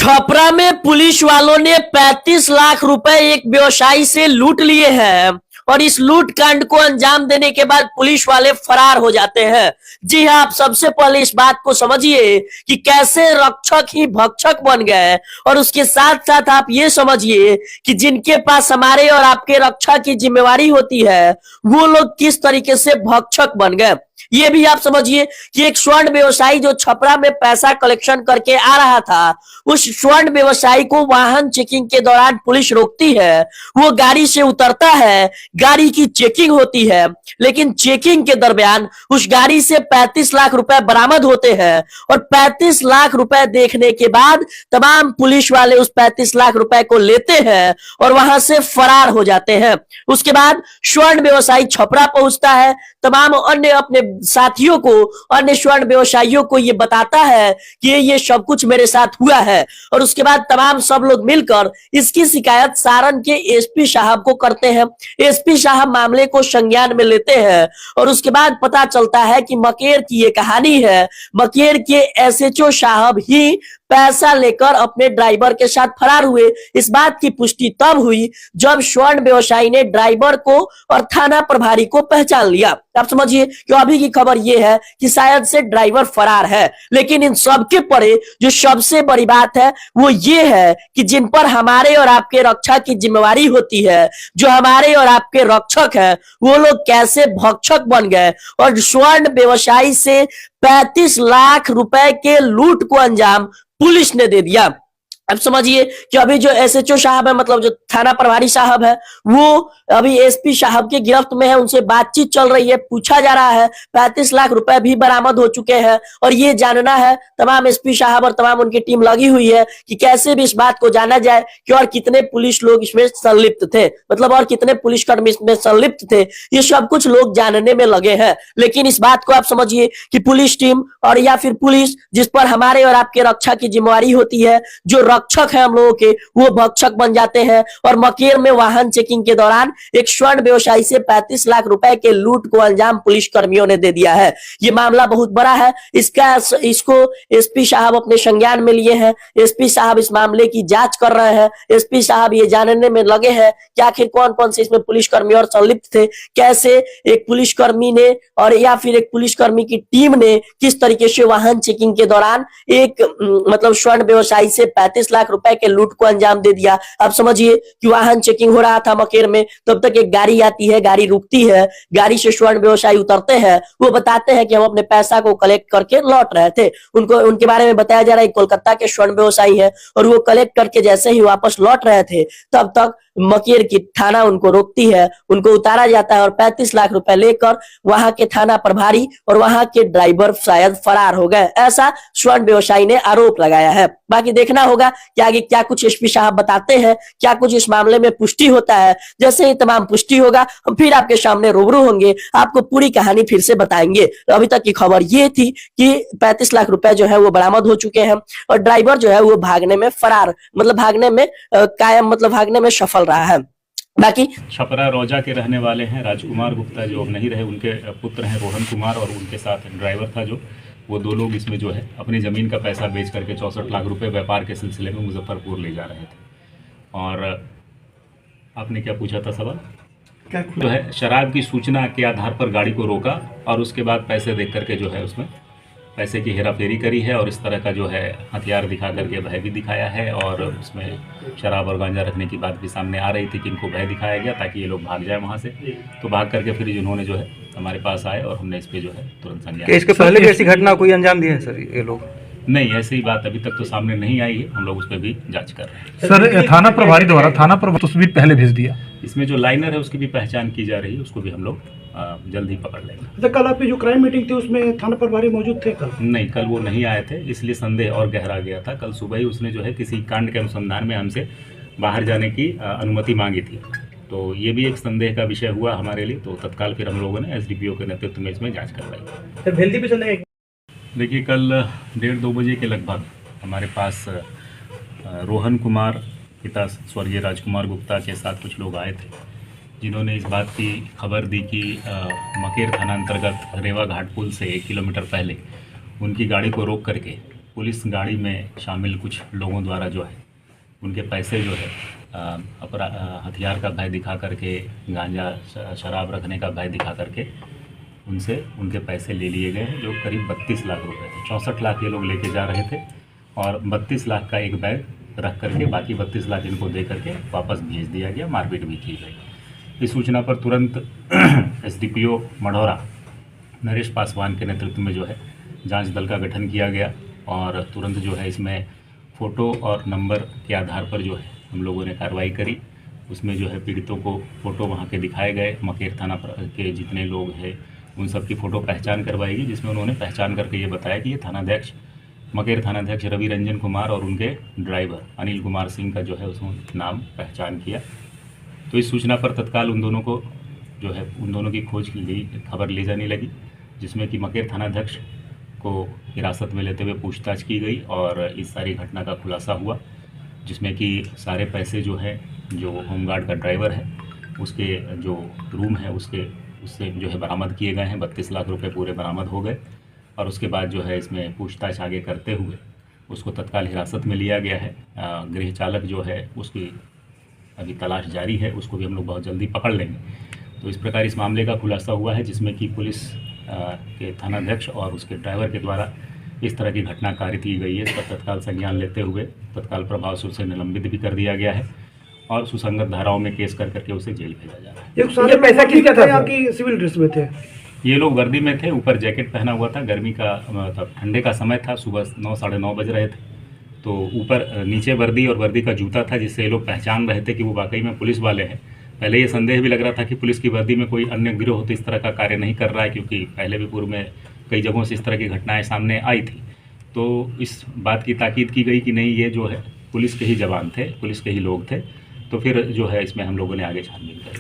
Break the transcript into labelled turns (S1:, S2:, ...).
S1: छपरा में पुलिस वालों ने 35 लाख रुपए एक व्यवसायी से लूट लिए हैं और इस लूट कांड को अंजाम देने के बाद पुलिस वाले फरार हो जाते हैं। जी हां, आप सबसे पहले इस बात को समझिए कि कैसे रक्षक ही भक्षक बन गए और उसके साथ साथ आप ये समझिए कि जिनके पास हमारे और आपके रक्षा की जिम्मेवारी होती है वो लोग किस तरीके से भक्षक बन गए। ये भी आप समझिए कि एक स्वर्ण व्यवसायी जो छपरा में पैसा कलेक्शन करके आ रहा था, उस स्वर्ण व्यवसायी को वाहन चेकिंग के दौरान पुलिस रोकती है। वो गाड़ी से उतरता है, गाड़ी की चेकिंग होती है, लेकिन चेकिंग के दरमियान उस गाड़ी से 35 लाख रुपए बरामद होते हैं और 35 लाख रुपए देखने के बाद तमाम पुलिस वाले उस 35 लाख रुपए को लेते हैं और वहां से फरार हो जाते हैं। उसके बाद स्वर्ण व्यवसायी छपरा पहुंचता है, तमाम अन्य अपने साथियों को, अन्य स्वर्ण व्यवसायियों को ये बताता है कि ये सब कुछ मेरे साथ हुआ है और उसके बाद तमाम सब लोग मिलकर इसकी शिकायत सारण के एसपी साहब को करते हैं। एसपी साहब मामले को संज्ञान में लेते हैं और उसके बाद पता चलता है कि मकेर की ये कहानी है। मकेर के एसएचओ साहब ही पैसा लेकर अपने ड्राइवर के साथ फरार हुए। इस बात की पुष्टि तब हुई जब स्वर्ण व्यवसायी ने ड्राइवर को और थाना प्रभारी को पहचान लिया। आप समझिए कि अभी की खबर यह है कि शायद से ड्राइवर फरार है, लेकिन इन सबके परे जो सबसे बड़ी बात है वो ये है कि जिन पर हमारे और आपके रक्षा की जिम्मेवारी होती है, जो हमारे और आपके रक्षक है, वो लोग कैसे भक्षक बन गए और स्वर्ण व्यवसायी से 35 लाख रुपए के लूट को अंजाम पुलिस ने दे दिया। अब समझिए कि अभी जो एसएचओ साहब है, मतलब जो थाना प्रभारी साहब है, वो अभी एसपी साहब के गिरफ्त में है, उनसे बातचीत चल रही है, पूछा जा रहा है। 35 लाख रुपए भी बरामद हो चुके हैं और ये जानना है, तमाम एसपी साहब और तमाम उनकी टीम लगी हुई है कि कैसे भी इस बात को जाना जाए कि और कितने पुलिस लोग इसमें संलिप्त थे, मतलब और कितने पुलिसकर्मी इसमें संलिप्त थे, ये सब कुछ लोग जानने में लगे हैं। लेकिन इस बात को आप समझिए कि पुलिस टीम और या फिर पुलिस जिस पर हमारे और आपके रक्षा की जिम्मेवारी होती है, जो रक्षक है हम लोगों के, वो भक्षक बन जाते हैं और मकेर में वाहन चेकिंग के दौरान एक स्वर्ण व्यवसायी से 35 लाख रुपए के लूट को अंजाम पुलिस कर्मियों ने दे दिया है। ये मामला बहुत बड़ा है, इसको एसपी साहब अपने संज्ञान में लिए हैं। एसपी साहब इस मामले की जांच कर रहे हैं। एसपी साहब ये जानने में लगे हैं कि आखिर कौन कौन से इसमें पुलिसकर्मी और संलिप्त थे, कैसे एक पुलिसकर्मी ने और या फिर एक पुलिसकर्मी की टीम ने किस तरीके से वाहन चेकिंग के दौरान एक मतलब स्वर्ण व्यवसायी से 35 लाख रुपए के लूट को अंजाम दे दिया। आप समझिए कि वाहन चेकिंग हो रहा था मकेर में, तब तक एक गाड़ी आती है, गाड़ी रुकती है, गाड़ी से स्वर्ण व्यवसायी उतरते हैं, वो बताते हैं कि हम अपने पैसा को कलेक्ट करके लौट रहे थे। उनको उनके बारे में बताया जा रहा है कोलकाता के स्वर्ण व्यवसायी है और वो कलेक्ट करके जैसे ही वापस लौट रहे थे तब तक मकेर की थाना उनको रोकती है, उनको उतारा जाता है और 35 लाख रुपए लेकर वहां के थाना प्रभारी और वहां के ड्राइवर शायद फरार हो गए, ऐसा स्वर्ण व्यवसायी ने आरोप लगाया है। बाकी देखना होगा कि आगे क्या कुछ एसपी साहब बताते हैं, क्या कुछ इस मामले में पुष्टि होता है। जैसे ही तमाम पुष्टि होगा हम फिर आपके सामने रूबरू होंगे, आपको पूरी कहानी फिर से बताएंगे। अभी तक की खबर ये थी कि 35 लाख रुपए जो है वो बरामद हो चुके हैं और ड्राइवर जो है वो भागने में फरार, मतलब भागने में कायम, मतलब भागने में सफल रहा है। बाकी
S2: छपरा रोजा के रहने वाले हैं राजकुमार गुप्ता, जो अब नहीं रहे, उनके पुत्र हैं रोहन कुमार और उनके साथ ड्राइवर था जो, वो दो लोग इसमें जो है अपनी ज़मीन का पैसा बेच करके 64 लाख रुपए व्यापार के सिलसिले में मुजफ्फरपुर ले जा रहे थे। और आपने क्या पूछा था सवाल? जो है शराब की सूचना के आधार पर गाड़ी को रोका और उसके बाद पैसे देख करके जो है उसमें पैसे की हेराफेरी करी है और इस तरह का जो है हथियार दिखा करके भय भी दिखाया है और उसमें शराब और गांजा रखने की बात भी सामने आ रही थी कि इनको भय दिखाया गया ताकि ये लोग भाग जाए वहाँ से। तो भाग करके फिर जिन्होंने जो है हमारे पास आए और हमने इस पर जो है तुरंत संज्ञान।
S3: इसके पहले भी ऐसी घटना कोई अंजाम दिया है सर ये लोग?
S2: नहीं, ऐसी बात अभी तक तो सामने नहीं आई है, हम लोग उस पर भी जांच कर रहे हैं।
S4: सर थाना प्रभारी द्वारा थाना प्रभारी तस्वीर पहले भेज दिया,
S2: इसमें जो लाइनर है उसकी भी पहचान की जा रही है, उसको भी हम लोग जल्द ही पकड़ लेंगे।
S5: तो कल आपकी जो क्राइम मीटिंग थी उसमें थाना प्रभारी मौजूद थे? कल
S2: नहीं, कल वो नहीं आए थे, इसलिए संदेह और गहरा गया था। कल सुबह ही उसने जो है किसी कांड के अनुसंधान में हमसे बाहर जाने की अनुमति मांगी थी, तो ये भी एक संदेह का विषय हुआ हमारे लिए। तो तत्काल फिर हम लोगों ने एसडीपीओ के नेतृत्व में इसमें जाँच करवाई।
S5: सर भेल्दी भी संदेह?
S2: देखिए, कल 1:30-2 बजे के लगभग हमारे पास रोहन कुमार पिता स्वर्गीय राजकुमार गुप्ता के साथ कुछ लोग आए थे, जिन्होंने इस बात की खबर दी कि मकेर थाना अंतर्गत रेवा घाट पुल से 1 किलोमीटर पहले उनकी गाड़ी को रोक करके पुलिस गाड़ी में शामिल कुछ लोगों द्वारा जो है उनके पैसे जो है हथियार का भय दिखा करके, गांजा शराब रखने का भय दिखा करके उनसे उनके पैसे ले लिए गए हैं, जो करीब 32 लाख रुपए थे। 64 लाख ये लोग लेके जा रहे थे और 32 लाख का एक बैग रख करके बाकी 32 लाख इनको दे करके वापस भेज दिया गया। मारपीट भी की गई। इस सूचना पर तुरंत SDPO मढ़ौरा नरेश पासवान के नेतृत्व में जो है जांच दल का गठन किया गया और तुरंत जो है इसमें फ़ोटो और नंबर के आधार पर जो है हम लोगों ने कार्रवाई करी। उसमें जो है पीड़ितों को फ़ोटो वहाँ के दिखाए गए। मकेर थाना के जितने लोग हैं उन सब की फ़ोटो पहचान करवाई गई, जिसमें उन्होंने पहचान करके ये बताया कि ये थानाध्यक्ष मकेर थानाध्यक्ष रवि रंजन कुमार और उनके ड्राइवर अनिल कुमार सिंह का जो है उसने नाम पहचान किया। तो इस सूचना पर तत्काल उन दोनों को जो है उन दोनों की खोज की गई, खबर ली जाने लगी, जिसमें कि मकेर थानाध्यक्ष को हिरासत में लेते हुए पूछताछ की गई और इस सारी घटना का खुलासा हुआ, जिसमें कि सारे पैसे जो है जो होमगार्ड का ड्राइवर है उसके जो रूम है उससे जो है बरामद किए गए हैं। 32 लाख रुपए पूरे बरामद हो गए और उसके बाद जो है इसमें पूछताछ आगे करते हुए उसको तत्काल हिरासत में लिया गया है। गृह चालक जो है उसकी अभी तलाश जारी है, उसको भी हम लोग बहुत जल्दी पकड़ लेंगे। तो इस प्रकार इस मामले का खुलासा हुआ है, जिसमें कि पुलिस के थानाध्यक्ष और उसके ड्राइवर के द्वारा इस तरह की घटना कारित की गई है। इस पर तत्काल संज्ञान लेते हुए तत्काल प्रभाव से उसे निलंबित भी कर दिया गया है और सुसंगत धाराओं में केस कर करके उसे जेल भेजा जा रहा है।
S5: एक सारे पैसा किसका था? यहाँ की सिविल ड्रेस में थे।
S2: ये लोग वर्दी में थे, ऊपर जैकेट पहना हुआ था। गर्मी का मतलब ठंडे का समय था, सुबह 9 साढ़े 9 बज रहे थे। तो ऊपर नीचे वर्दी और वर्दी का जूता था, जिससे ये लोग पहचान रहे थे कि वो वाकई में पुलिस वाले हैं। पहले ये संदेह भी लग रहा था कि पुलिस की वर्दी में कोई अन्य गिरोह तो इस तरह का कार्य नहीं कर रहा है, क्योंकि पहले भी पूर्व में कई जगहों से इस तरह की घटनाएं सामने आई थी। तो इस बात की ताकीद की गई कि नहीं, ये जो है पुलिस के ही जवान थे, पुलिस के ही लोग थे। तो फिर जो है इसमें हम लोगों ने आगे छानबीन करी।